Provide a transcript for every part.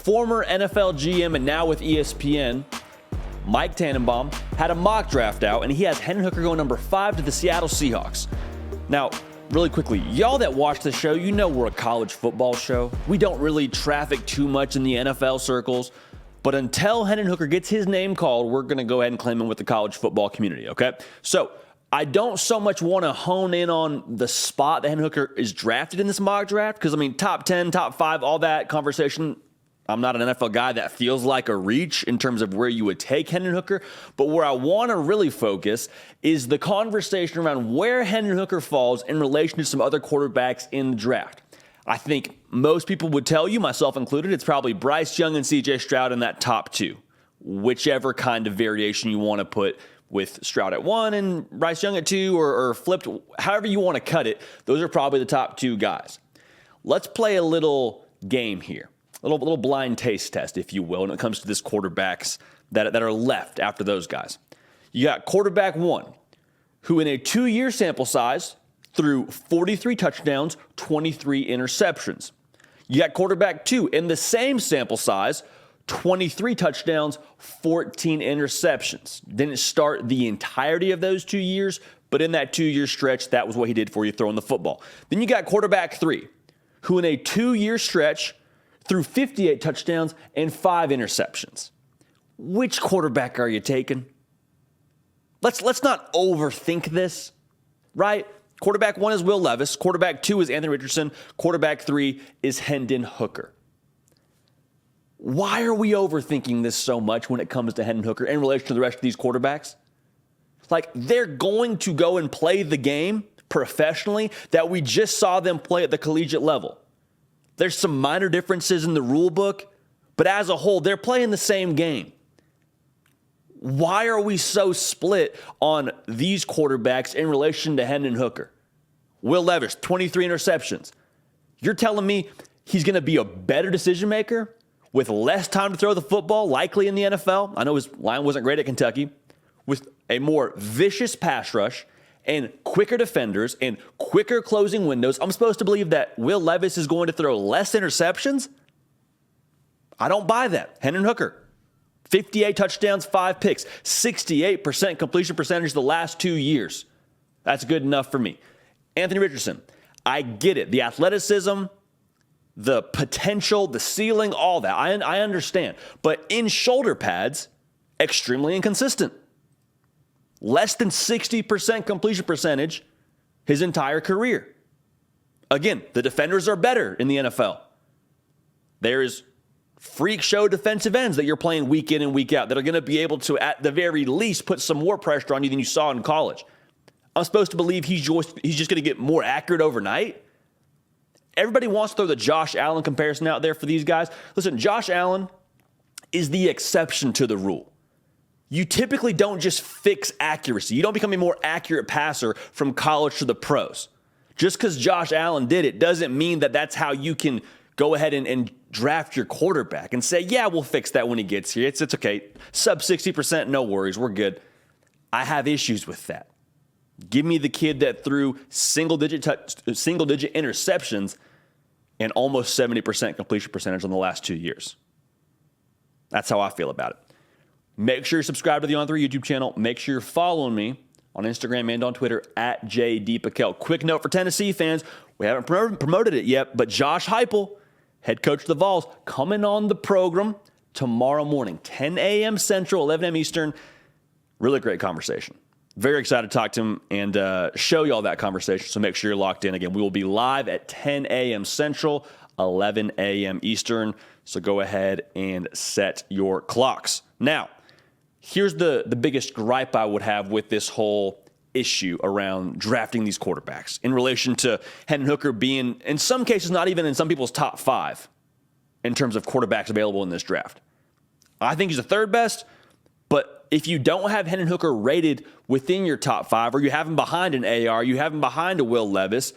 former NFL GM and now with ESPN, Mike Tannenbaum, had a mock draft out, and he has Hendon Hooker going number 5 to the Seattle Seahawks. Now, really quickly, y'all that watch the show, you know we're a college football show. We don't really traffic too much in the NFL circles, but until Hendon Hooker gets his name called, we're going to go ahead and claim him with the college football community, okay? So I don't so much want to hone in on the spot that Hendon Hooker is drafted in this mock draft, because, I mean, top 10, top 5, all that conversation, I'm not an NFL guy. That feels like a reach in terms of where you would take Hendon Hooker. But where I want to really focus is the conversation around where Hendon Hooker falls in relation to some other quarterbacks in the draft. I think most people would tell you, myself included, it's probably Bryce Young and CJ Stroud in that top 2, whichever kind of variation you want to put with Stroud at 1 and Bryce Young at 2 or flipped, however you want to cut it. Those are probably the top 2 guys. Let's play a little game here. A little blind taste test, if you will, when it comes to this quarterbacks that are left after those guys. You got quarterback 1, who in a 2-year sample size threw 43 touchdowns, 23 interceptions. You got quarterback 2 in the same sample size, 23 touchdowns, 14 interceptions. Didn't start the entirety of those 2 years, but in that 2-year stretch, that was what he did for you throwing the football. Then you got quarterback 3, who in a 2-year stretch threw 58 touchdowns and 5 interceptions. Which quarterback are you taking? Let's not overthink this, right? Quarterback 1 is Will Levis. Quarterback 2 is Anthony Richardson. Quarterback 3 is Hendon Hooker. Why are we overthinking this so much when it comes to Hendon Hooker in relation to the rest of these quarterbacks? Like, they're going to go and play the game professionally that we just saw them play at the collegiate level. There's some minor differences in the rule book, but as a whole, they're playing the same game. Why are we so split on these quarterbacks in relation to Hendon Hooker? Will Levis, 23 interceptions. You're telling me he's going to be a better decision maker with less time to throw the football, likely in the NFL? I know his line wasn't great at Kentucky. With a more vicious pass rush and quicker defenders and quicker closing windows, I'm supposed to believe that Will Levis is going to throw less interceptions? I don't buy that. Hendon Hooker, 58 touchdowns, 5 picks, 68% completion percentage the last 2 years. That's good enough for me. Anthony Richardson, I get it. The athleticism, the potential, the ceiling, all that. I understand. But in shoulder pads, extremely inconsistent. Less than 60% completion percentage his entire career. Again, the defenders are better in the NFL. There's freak show defensive ends that you're playing week in and week out that are going to be able to, at the very least, put some more pressure on you than you saw in college. I'm supposed to believe he's just going to get more accurate overnight? Everybody wants to throw the Josh Allen comparison out there for these guys. Listen, Josh Allen is the exception to the rule. You typically don't just fix accuracy. You don't become a more accurate passer from college to the pros. Just because Josh Allen did it doesn't mean that that's how you can go ahead and draft your quarterback and say, yeah, we'll fix that when he gets here. It's okay. Sub 60%, no worries. We're good. I have issues with that. Give me the kid that threw single-digit interceptions and almost 70% completion percentage in the last 2 years. That's how I feel about it. Make sure you're subscribed to the On3 YouTube channel. Make sure you're following me on Instagram and on Twitter at JDPickell. Quick note for Tennessee fans. We haven't promoted it yet, but Josh Heupel, head coach of the Vols, coming on the program tomorrow morning, 10 a.m. Central, 11 a.m. Eastern. Really great conversation. Very excited to talk to him and show you all that conversation, so make sure you're locked in. Again, we will be live at 10 a.m. Central, 11 a.m. Eastern, so go ahead and set your clocks. Now, here's the biggest gripe I would have with this whole issue around drafting these quarterbacks in relation to Hendon Hooker being, in some cases, not even in some people's top 5 in terms of quarterbacks available in this draft. I think he's the 3rd best, but if you don't have Hendon Hooker rated within your top 5, or you have him behind an AR, you have him behind a Will Levis,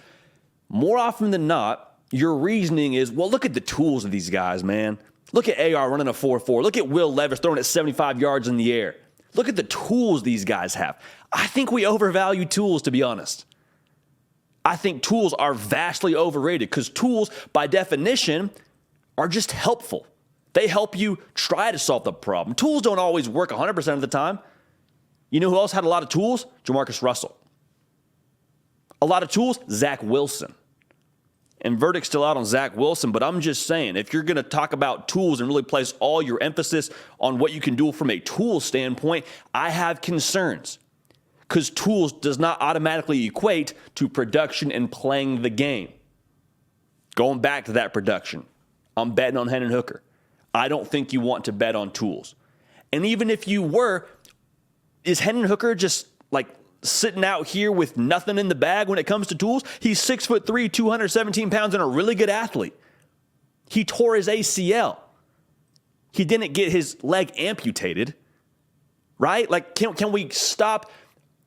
more often than not, your reasoning is, well, look at the tools of these guys, man. Look at AR running a 4.4. Look at Will Levis throwing it 75 yards in the air. Look at the tools these guys have. I think we overvalue tools, to be honest. I think tools are vastly overrated because tools, by definition, are just helpful. They help you try to solve the problem. Tools don't always work 100% of the time. You know who else had a lot of tools? Jamarcus Russell. A lot of tools? Zach Wilson. And verdict's still out on Zach Wilson, but I'm just saying, if you're going to talk about tools and really place all your emphasis on what you can do from a tool standpoint, I have concerns. Because tools does not automatically equate to production and playing the game. Going back to that production, I'm betting on Hendon Hooker. I don't think you want to bet on tools. And even if you were, is Hendon Hooker just like sitting out here with nothing in the bag when it comes to tools? He's 6'3", 217 pounds, and a really good athlete. He tore his ACL. He didn't get his leg amputated, right? Like, can we stop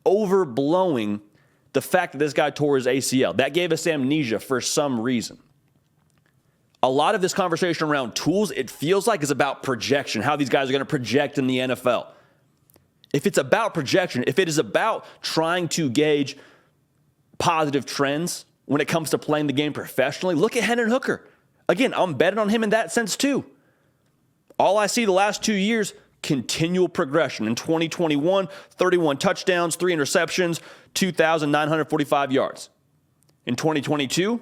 overblowing the fact that this guy tore his ACL? That gave us amnesia for some reason. A lot of this conversation around tools, it feels like, is about projection, how these guys are going to project in the NFL. If it's about projection, if it is about trying to gauge positive trends when it comes to playing the game professionally, look at Hendon Hooker. Again, I'm betting on him in that sense too. All I see the last 2 years, continual progression. In 2021, 31 touchdowns, 3 interceptions, 2,945 yards. In 2022,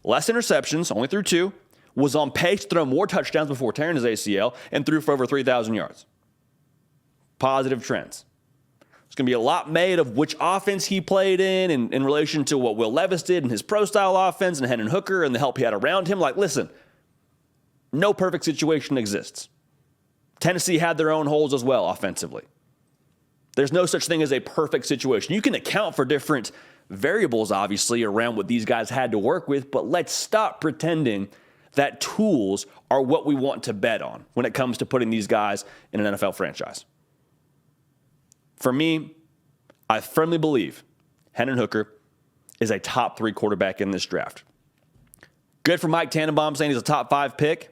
less interceptions, only threw 2, was on pace to throw more touchdowns before tearing his ACL, and threw for over 3,000 yards. Positive trends. There's going to be a lot made of which offense he played in relation to what Will Levis did in his pro-style offense and Hendon Hooker and the help he had around him. Like, listen, no perfect situation exists. Tennessee had their own holes as well offensively. There's no such thing as a perfect situation. You can account for different variables, obviously, around what these guys had to work with, but let's stop pretending that tools are what we want to bet on when it comes to putting these guys in an NFL franchise. For me, I firmly believe Hendon Hooker is a top 3 quarterback in this draft. Good for Mike Tannenbaum saying he's a top 5 pick.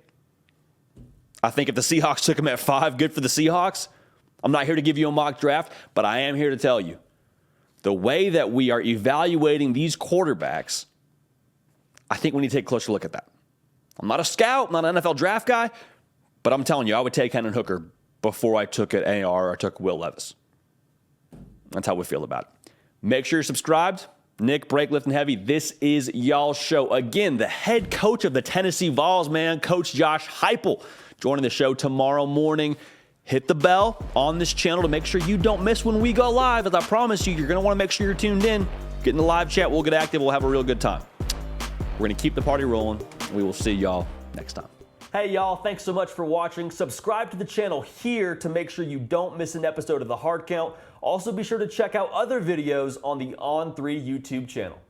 I think if the Seahawks took him at 5, good for the Seahawks. I'm not here to give you a mock draft, but I am here to tell you the way that we are evaluating these quarterbacks, I think we need to take a closer look at that. I'm not a scout, I'm not an NFL draft guy, but I'm telling you, I would take Hendon Hooker before I took an AR or I took Will Levis. That's how we feel about it. Make sure you're subscribed. Nick, Break, Lift, and Heavy, this is y'all's show. Again, the head coach of the Tennessee Vols, man, Coach Josh Heupel, joining the show tomorrow morning. Hit the bell on this channel to make sure you don't miss when we go live. As I promise you, you're going to want to make sure you're tuned in. Get in the live chat. We'll get active. We'll have a real good time. We're going to keep the party rolling. We will see y'all next time. Hey, y'all. Thanks so much for watching. Subscribe to the channel here to make sure you don't miss an episode of The Hard Count. Also, be sure to check out other videos on the On3 YouTube channel.